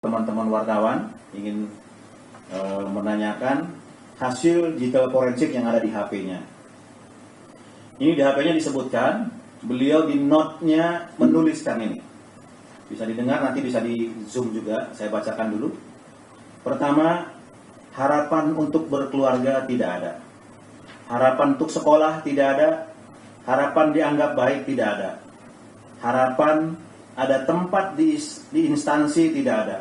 teman-teman wartawan ingin menanyakan hasil digital forensik yang ada di HP-nya. Ini di HP-nya disebutkan, beliau di note-nya menuliskan ini. Bisa didengar, nanti bisa di zoom juga, saya bacakan dulu. Pertama, harapan untuk berkeluarga tidak ada. Harapan untuk sekolah tidak ada. Harapan dianggap baik tidak ada. Harapan ada tempat di instansi tidak ada.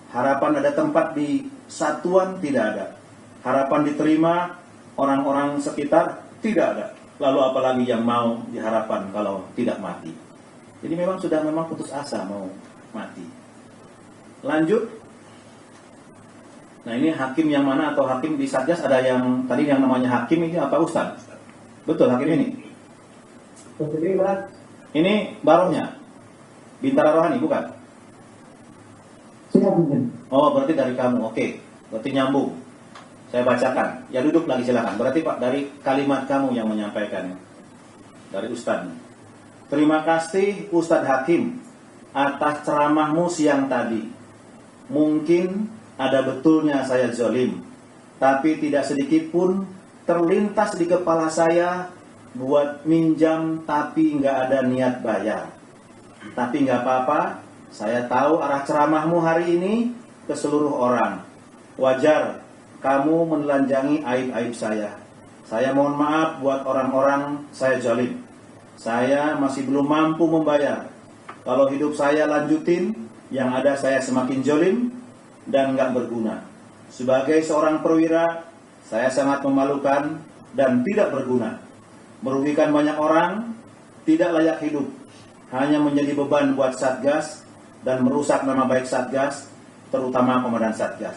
Harapan ada tempat di satuan tidak ada. Harapan diterima orang-orang sekitar tidak ada. Lalu apalagi yang mau diharapkan kalau tidak mati. Jadi memang sudah putus asa mau mati. Lanjut. Nah ini hakim yang mana atau hakim di Satgas ada yang tadi yang namanya hakim ini apa Ustaz? Betul hakim ini? Ini barohnya. Bintara Rohani bukan? Oh berarti dari kamu, oke. Berarti nyambung. Saya bacakan. Ya duduk lagi silakan. Berarti Pak dari kalimat kamu yang menyampaikan dari Ustadz. Terima kasih Ustadz Hakim atas ceramahmu siang tadi. Mungkin ada betulnya saya zolim, tapi tidak sedikit pun terlintas di kepala saya buat minjam tapi nggak ada niat bayar. Tapi nggak apa-apa. Saya tahu arah ceramahmu hari ini ke seluruh orang. Wajar kamu menelanjangi aib-aib saya. Saya mohon maaf buat orang-orang saya zalim. Saya masih belum mampu membayar. Kalau hidup saya lanjutin, yang ada saya semakin zalim dan nggak berguna. Sebagai seorang perwira, saya sangat memalukan dan tidak berguna. Merugikan banyak orang, tidak layak hidup. Hanya menjadi beban buat Satgas dan merusak nama baik Satgas, terutama komandan Satgas.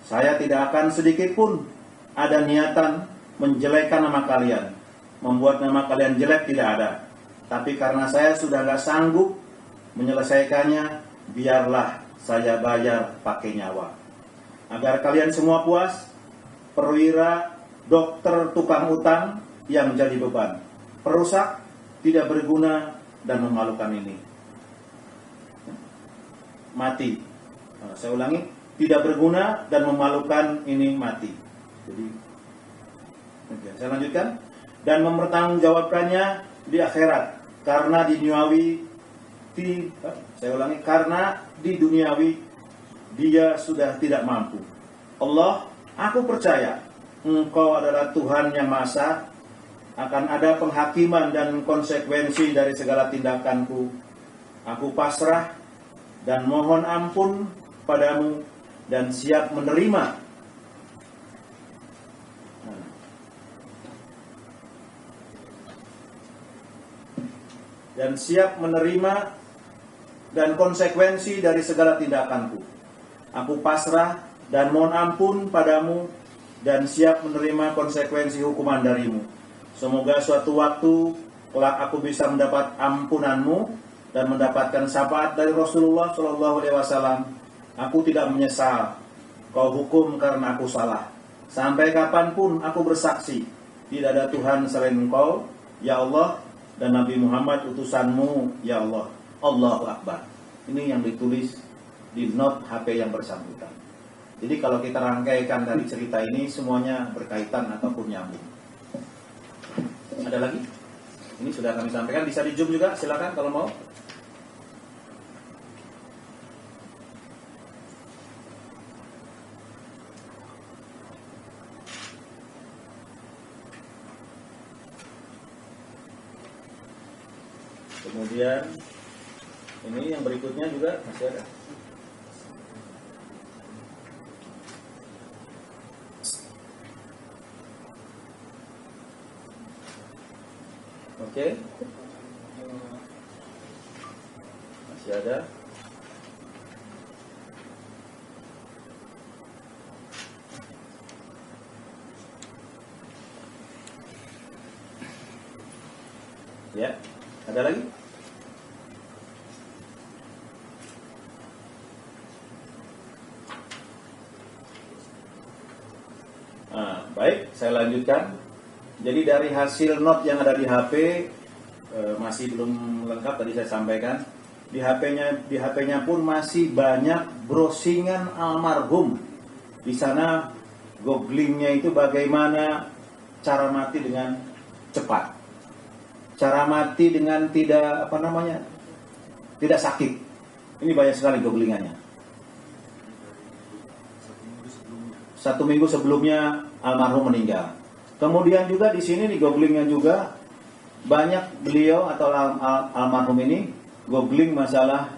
Saya tidak akan sedikit pun ada niatan menjelekkan nama kalian. Membuat nama kalian jelek tidak ada. Tapi karena saya sudah nggak sanggup menyelesaikannya, biarlah saya bayar pakai nyawa. Agar kalian semua puas, perwira, dokter, tukang utang yang menjadi beban. Perusak, tidak berguna, dan memalukan ini. Mati. Saya ulangi, tidak berguna dan memalukan ini mati. Jadi, saya lanjutkan. Dan mempertanggungjawabkannya di akhirat. Karena di duniawi, saya ulangi, karena di duniawi dia sudah tidak mampu. Allah, aku percaya Engkau adalah Tuhan yang Maha Esa. Akan ada penghakiman dan konsekuensi dari segala tindakanku. Aku pasrah dan mohon ampun padamu dan siap menerima. Dan siap menerima dan konsekuensi dari segala tindakanku. Aku pasrah dan mohon ampun padamu dan siap menerima konsekuensi hukuman darimu. Semoga suatu waktu kelak aku bisa mendapat ampunanmu dan mendapatkan syafaat dari Rasulullah SAW. Aku tidak menyesal. Kau hukum karena aku salah. Sampai kapanpun aku bersaksi, tidak ada Tuhan selain Engkau, ya Allah, dan Nabi Muhammad utusanmu, ya Allah. Allahu Akbar. Ini yang ditulis di note HP yang bersangkutan. Jadi kalau kita rangkaikan dari cerita ini, semuanya berkaitan ataupun nyambung. Ada lagi? Ini sudah kami sampaikan. Bisa di zoom juga, silakan kalau mau. Kemudian ini yang berikutnya juga masih ada. Oke. Masih ada. Ya, ada lagi? Baik, saya lanjutkan. Jadi dari hasil note yang ada di HP masih belum lengkap tadi saya sampaikan. Di HP-nya pun masih banyak browsingan almarhum. Di sana googlingnya itu bagaimana cara mati dengan cepat, cara mati dengan tidak tidak sakit. Ini banyak sekali googlingannya. 1 minggu sebelumnya almarhum meninggal. Kemudian juga di sini di googlingnya juga banyak beliau atau almarhum ini googling masalah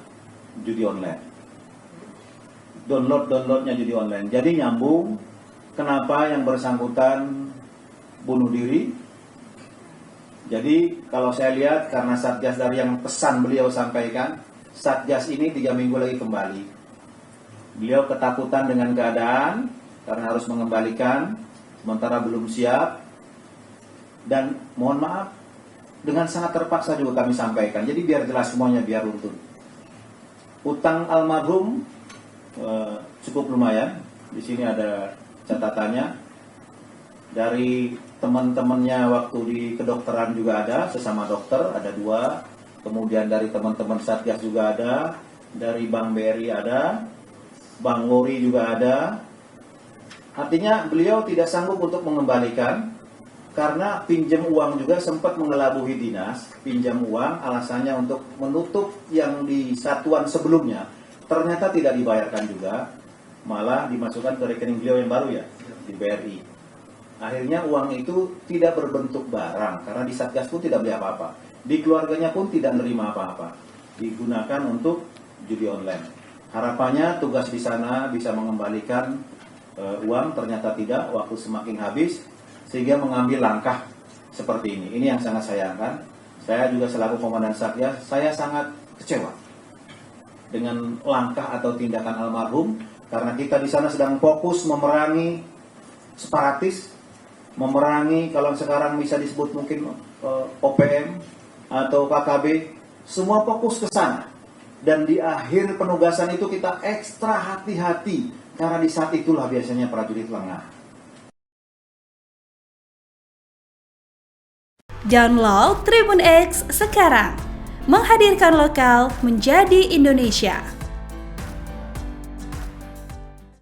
judi online, downloadnya judi online. Jadi nyambung, kenapa yang bersangkutan bunuh diri. Jadi kalau saya lihat karena Satgas dari yang pesan beliau sampaikan, Satgas ini 3 minggu lagi kembali. Beliau ketakutan dengan keadaan karena harus mengembalikan, sementara belum siap. Dan mohon maaf, dengan sangat terpaksa juga kami sampaikan. Jadi biar jelas semuanya, biar runtun. Utang almarhum cukup lumayan. Di sini ada catatannya. Dari teman-temannya waktu di kedokteran juga ada, sesama dokter ada 2. Kemudian dari teman-teman Satgas juga ada, dari Bang Beri ada, Bang Wori juga ada. Artinya beliau tidak sanggup untuk mengembalikan karena pinjam uang juga, sempat mengelabui dinas, pinjam uang alasannya untuk menutup yang di satuan sebelumnya. Ternyata tidak dibayarkan juga, malah dimasukkan ke rekening beliau yang baru ya, di BRI. Akhirnya uang itu tidak berbentuk barang, karena di Satgas pun tidak beli apa-apa. Di keluarganya pun tidak menerima apa-apa. Digunakan untuk judi online. Harapannya tugas di sana bisa mengembalikan uang, ternyata tidak, waktu semakin habis, sehingga mengambil langkah seperti ini. Ini yang sangat sayangkan. Saya juga selaku Komandan Satgas, saya sangat kecewa dengan langkah atau tindakan almarhum, karena kita di sana sedang fokus memerangi separatis, memerangi kalau sekarang bisa disebut mungkin OPM atau KKB, semua fokus ke sana. Dan di akhir penugasan itu kita ekstra hati-hati, karena di saat itulah biasanya prajurit lengah. Download Tribun X sekarang, menghadirkan lokal menjadi Indonesia.